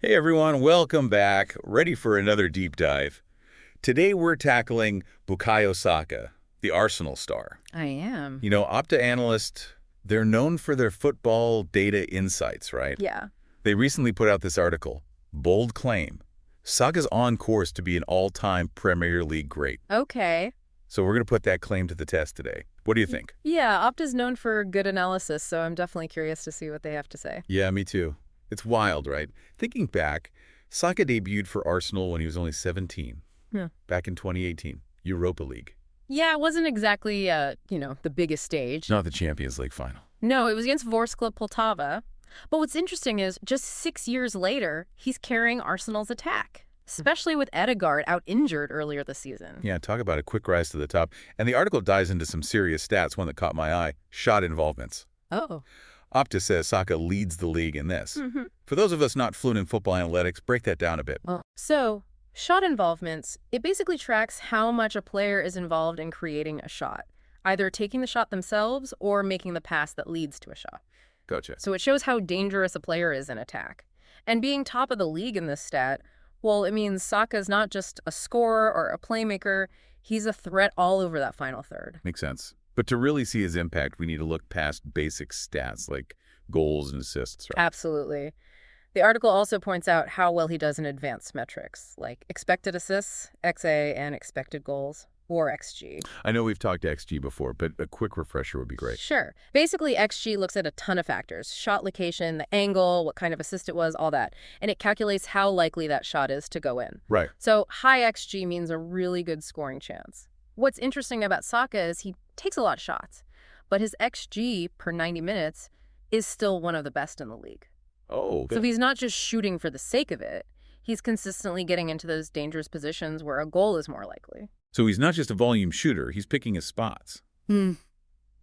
Hey everyone, welcome back. Ready for another deep dive. Today we're tackling Bukayo Saka, the Arsenal star. I am. Opta analysts, they're known for their football data insights, right? Yeah. They recently put out this article, bold claim. Saka's on course to be an all-time Premier League great. Okay. So we're going to put that claim to the test today. What do you think? Yeah, Opta's known for good analysis, so I'm definitely curious to see what they have to say. Yeah, me too. It's wild, right? Thinking back, Saka debuted for Arsenal when he was only 17, back in 2018, Europa League. Yeah, it wasn't exactly, the biggest stage. Not the Champions League final. No, it was against Vorskla Poltava. But what's interesting is, just 6 years later, he's carrying Arsenal's attack, especially with Odegaard out injured earlier this season. Yeah, talk about a quick rise to the top. And the article dives into some serious stats, one that caught my eye, shot involvements. Oh. Opta says Saka leads the league in this. For those of us not fluent in football analytics, break that down a bit. So, shot involvements, it basically tracks how much a player is involved in creating a shot, either taking the shot themselves or making the pass that leads to a shot. Gotcha. So it shows how dangerous a player is in attack. And being top of the league in this stat, well, it means Saka's not just a scorer or a playmaker, he's a threat all over that final third. Makes sense. But to really see his impact, we need to look past basic stats like goals and assists, right? Absolutely. The article also points out how well he does in advanced metrics, like expected assists, XA, and expected goals, or XG. I know we've talked XG before, but a quick refresher would be great. Sure. Basically, XG looks at a ton of factors: shot location, the angle, what kind of assist it was, all that. And it calculates how likely that shot is to go in. Right. So high XG means a really good scoring chance. What's interesting about Saka is he takes a lot of shots, but his XG per 90 minutes is still one of the best in the league. Oh. So he's not just shooting for the sake of it. He's consistently getting into those dangerous positions where a goal is more likely. So he's not just a volume shooter, he's picking his spots.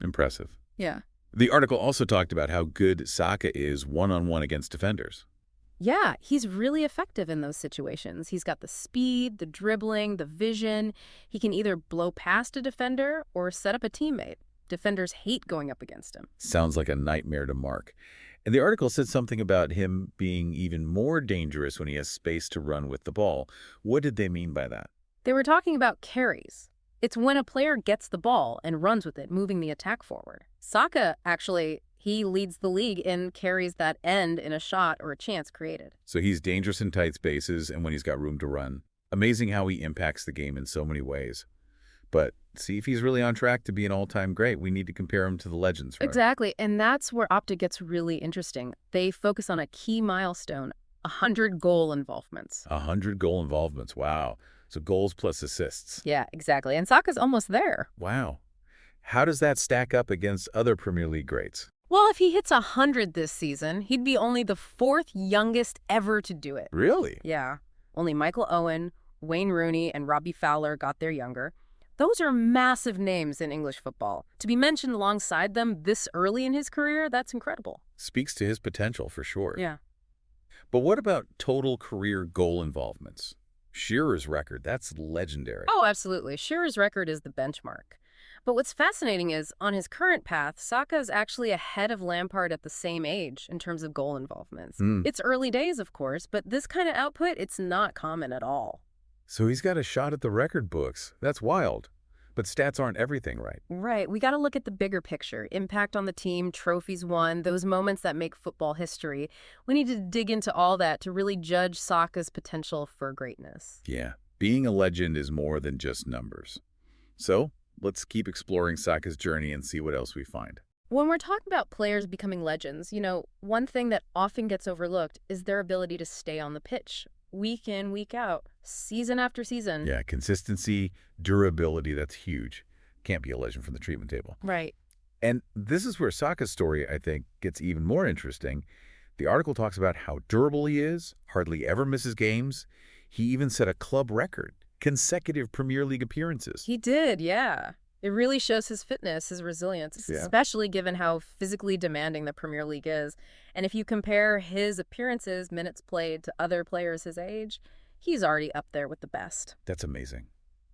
Impressive. Yeah. The article also talked about how good Saka is one-on-one against defenders. Yeah, he's really effective in those situations. He's got the speed, the dribbling, the vision. He can either blow past a defender or set up a teammate. Defenders hate going up against him. Sounds like a nightmare to mark. And the article said something about him being even more dangerous when he has space to run with the ball. What did they mean by that? They were talking about carries. It's when a player gets the ball and runs with it, moving the attack forward. Saka, actually, he leads the league in carries that end in a shot or a chance created. So he's dangerous in tight spaces and when he's got room to run. Amazing how he impacts the game in so many ways. But see if he's really on track to be an all-time great. We need to compare him to the legends, right? Exactly, and that's where Opta gets really interesting. They focus on a key milestone, 100 goal involvements. 100 goal involvements, wow. So goals plus assists. Yeah, exactly, and Saka's almost there. Wow. How does that stack up against other Premier League greats? Well, if he hits 100 this season, he'd be only the 4th youngest ever to do it. Really? Yeah. Only Michael Owen, Wayne Rooney, and Robbie Fowler got there younger. Those are massive names in English football. To be mentioned alongside them this early in his career, that's incredible. Speaks to his potential for sure. Yeah. But what about total career goal involvements? Shearer's record, that's legendary. Oh, absolutely. Shearer's record is the benchmark. But what's fascinating is, on his current path, Saka is actually ahead of Lampard at the same age in terms of goal involvements. It's early days, of course, but this kind of output, it's not common at all. So he's got a shot at the record books. That's wild. But stats aren't everything, right? Right. We got to look at the bigger picture. Impact on the team, trophies won, those moments that make football history. We need to dig into all that to really judge Saka's potential for greatness. Yeah. Being a legend is more than just numbers. So let's keep exploring Saka's journey and see what else we find. When we're talking about players becoming legends, one thing that often gets overlooked is their ability to stay on the pitch. Week in, week out, season after season. Yeah, consistency, durability, that's huge. Can't be a legend from the treatment table. Right. And this is where Saka's story, I think, gets even more interesting. The article talks about how durable he is, hardly ever misses games. He even set a club record, consecutive Premier League appearances. He did, yeah. It really shows his fitness, his resilience, especially given how physically demanding the Premier League is. And if you compare his appearances, minutes played, to other players his age, he's already up there with the best. That's amazing.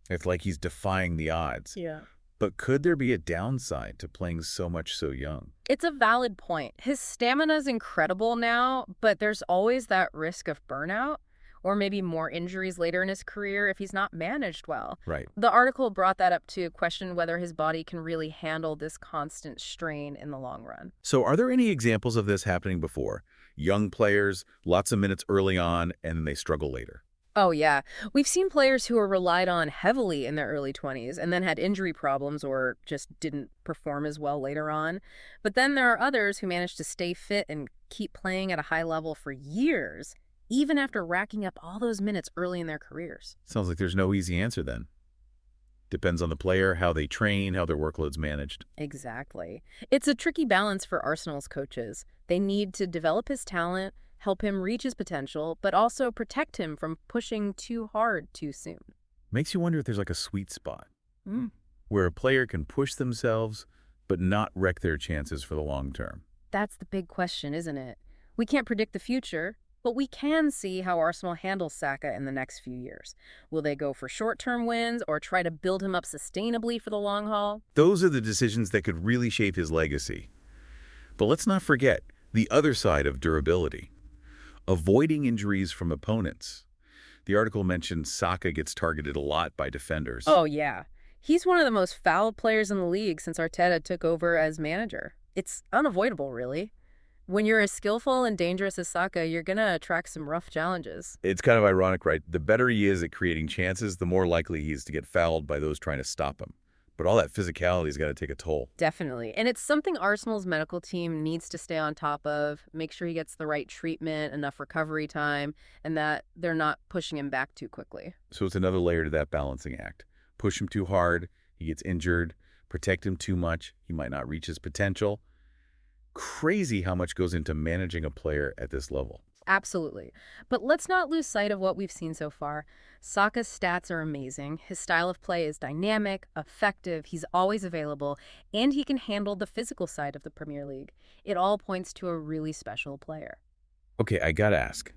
It's like he's defying the odds. Yeah. But could there be a downside to playing so much so young? It's a valid point. His stamina's incredible now, but there's always that risk of burnout or maybe more injuries later in his career if he's not managed well. Right. The article brought that up to question whether his body can really handle this constant strain in the long run. So are there any examples of this happening before? Young players, lots of minutes early on, and then they struggle later. Oh, yeah. We've seen players who were relied on heavily in their early 20s and then had injury problems or just didn't perform as well later on. But then there are others who managed to stay fit and keep playing at a high level for years, even after racking up all those minutes early in their careers. Sounds like there's no easy answer then. Depends on the player, how they train, how their workload's managed. Exactly. It's a tricky balance for Arsenal's coaches. They need to develop his talent, help him reach his potential, but also protect him from pushing too hard too soon. Makes you wonder if there's like a sweet spot Mm. where a player can push themselves but not wreck their chances for the long term. That's the big question, isn't it? We can't predict the future, but we can see how Arsenal handles Saka in the next few years. Will they go for short-term wins or try to build him up sustainably for the long haul? Those are the decisions that could really shape his legacy. But let's not forget the other side of durability. Avoiding injuries from opponents. The article mentioned Saka gets targeted a lot by defenders. Oh, yeah. He's one of the most fouled players in the league since Arteta took over as manager. It's unavoidable, really. When you're as skillful and dangerous as Saka, you're going to attract some rough challenges. It's kind of ironic, right? The better he is at creating chances, the more likely he is to get fouled by those trying to stop him. But all that physicality's got to take a toll. Definitely. And it's something Arsenal's medical team needs to stay on top of, make sure he gets the right treatment, enough recovery time, and that they're not pushing him back too quickly. So it's another layer to that balancing act. Push him too hard, he gets injured. Protect him too much, he might not reach his potential. Crazy how much goes into managing a player at this level. Absolutely. But let's not lose sight of what we've seen so far. Saka's stats are amazing. His style of play is dynamic, effective, he's always available, and he can handle the physical side of the Premier League. It all points to a really special player. Okay, I gotta ask.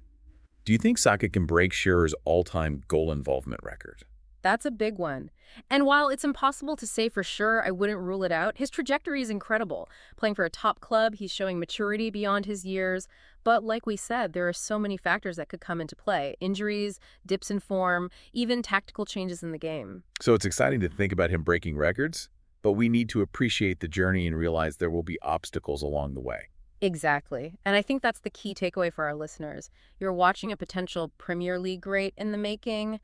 Do you think Saka can break Shearer's all-time goal involvement record? That's a big one. And while it's impossible to say for sure, I wouldn't rule it out. His trajectory is incredible. Playing for a top club, he's showing maturity beyond his years. But like we said, there are so many factors that could come into play. Injuries, dips in form, even tactical changes in the game. So it's exciting to think about him breaking records, but we need to appreciate the journey and realize there will be obstacles along the way. Exactly. And I think that's the key takeaway for our listeners. You're watching a potential Premier League great in the making.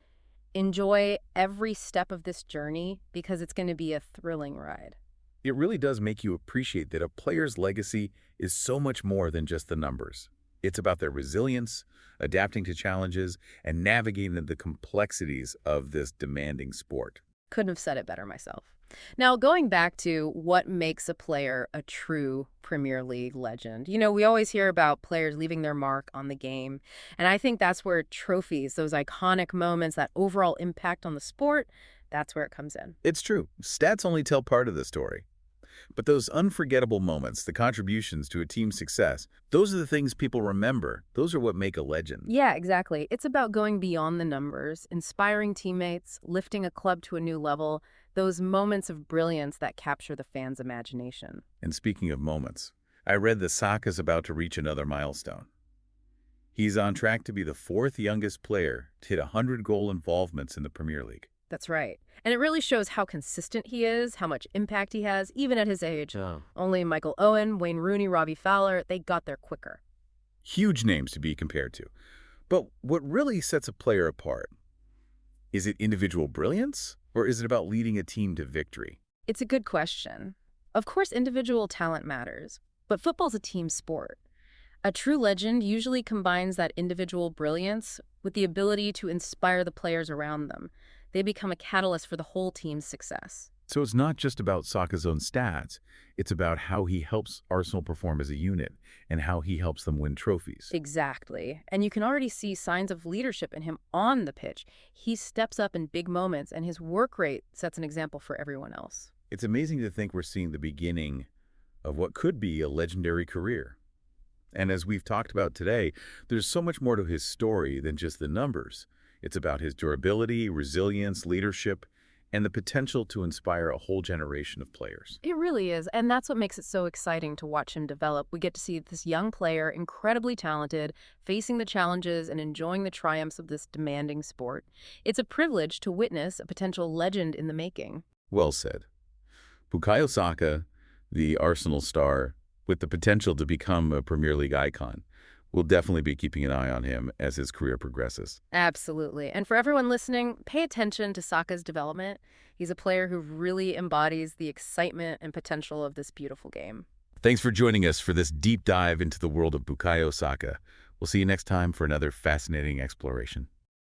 Enjoy every step of this journey because it's going to be a thrilling ride. It really does make you appreciate that a player's legacy is so much more than just the numbers. It's about their resilience, adapting to challenges, and navigating the complexities of this demanding sport. Couldn't have said it better myself. Now, going back to what makes a player a true Premier League legend. You know, we always hear about players leaving their mark on the game. And I think that's where trophies, those iconic moments, that overall impact on the sport, that's where it comes in. It's true. Stats only tell part of the story. But those unforgettable moments, the contributions to a team's success, those are the things people remember. Those are what make a legend. Yeah, exactly. It's about going beyond the numbers, inspiring teammates, lifting a club to a new level, those moments of brilliance that capture the fans' imagination. And speaking of moments, I read that Saka's about to reach another milestone. He's on track to be the fourth youngest player to hit 100 goal involvements in the Premier League. That's right. And it really shows how consistent he is, how much impact he has, even at his age. Oh. Only Michael Owen, Wayne Rooney, Robbie Fowler, they got there quicker. Huge names to be compared to. But what really sets a player apart? Is it individual brilliance, or is it about leading a team to victory? It's a good question. Of course, individual talent matters, but football's a team sport. A true legend usually combines that individual brilliance with the ability to inspire the players around them. They become a catalyst for the whole team's success. So it's not just about Saka's own stats. It's about how he helps Arsenal perform as a unit and how he helps them win trophies. Exactly. And you can already see signs of leadership in him on the pitch. He steps up in big moments, and his work rate sets an example for everyone else. It's amazing to think we're seeing the beginning of what could be a legendary career. And as we've talked about today, there's so much more to his story than just the numbers. It's about his durability, resilience, leadership, and the potential to inspire a whole generation of players. It really is, and that's what makes it so exciting to watch him develop. We get to see this young player, incredibly talented, facing the challenges and enjoying the triumphs of this demanding sport. It's a privilege to witness a potential legend in the making. Well said. Bukayo Saka, the Arsenal star, with the potential to become a Premier League icon. We'll definitely be keeping an eye on him as his career progresses. Absolutely. And for everyone listening, pay attention to Saka's development. He's a player who really embodies the excitement and potential of this beautiful game. Thanks for joining us for this deep dive into the world of Bukayo Saka. We'll see you next time for another fascinating exploration.